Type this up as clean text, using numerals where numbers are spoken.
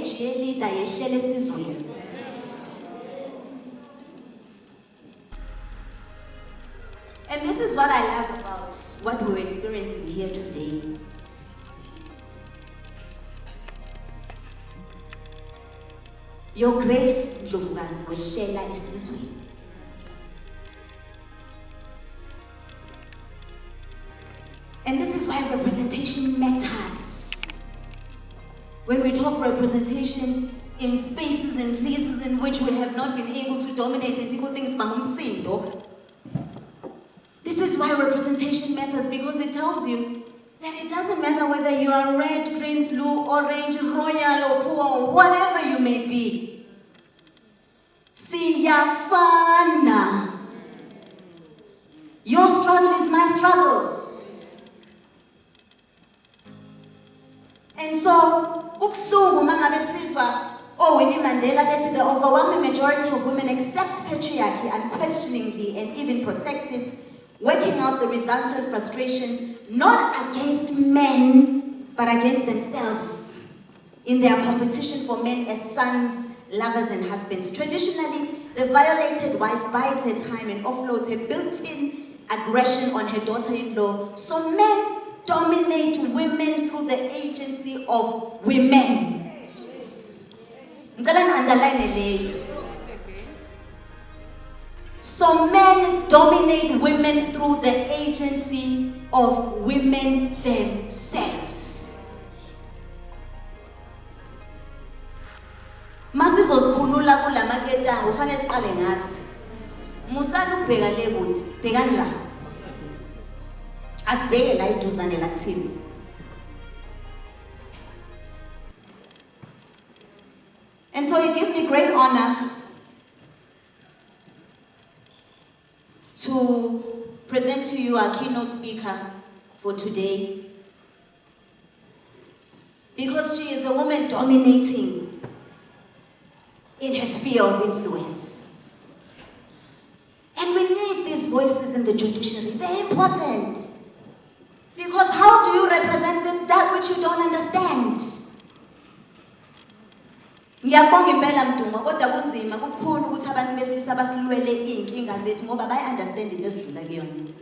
age ye-leader yehlele esizweni. And this is what I love about what we're experiencing here today. Your grace, Ndlovukazi, wehlela esizweni. And this is why representation matters. When we talk representation in spaces and places in which we have not been able to dominate and people think Mangumsindo, this is why representation matters, because it tells you that it doesn't matter whether you are red, green, blue, orange, royal, or poor, or whatever you may be. Siyafana. Your struggle is my struggle. And so, ubuhlungu mangabe sizwa Winnie Mandela bethi the overwhelming majority of women accept patriarchy unquestioningly and even protect it, working out the resultant frustrations not against men but against themselves in their competition for men as sons, lovers, and husbands. Traditionally, the violated wife bides her time and offloads her built-in aggression on her daughter-in-law. So men dominate women through the agency of women. Underline. So men dominate women through the agency of women themselves. Masizosikhulula kulamaketanga ufanele siqale ngathi. Musana ukubheka le kuthi, bhekani la. Asibheke la iduzane la kuthini. And so it gives me great honor to present to you our keynote speaker for today, because she is a woman dominating in her sphere of influence. And we need these voices in the judiciary. They're important. Because how do you represent that which you don't understand? Ngiyabonga impela Mduma, kodwa kunzima kukhona ukuthi abantu besilisa basilwele inkinga zethu ngoba bayi understand into esidlula kuyona.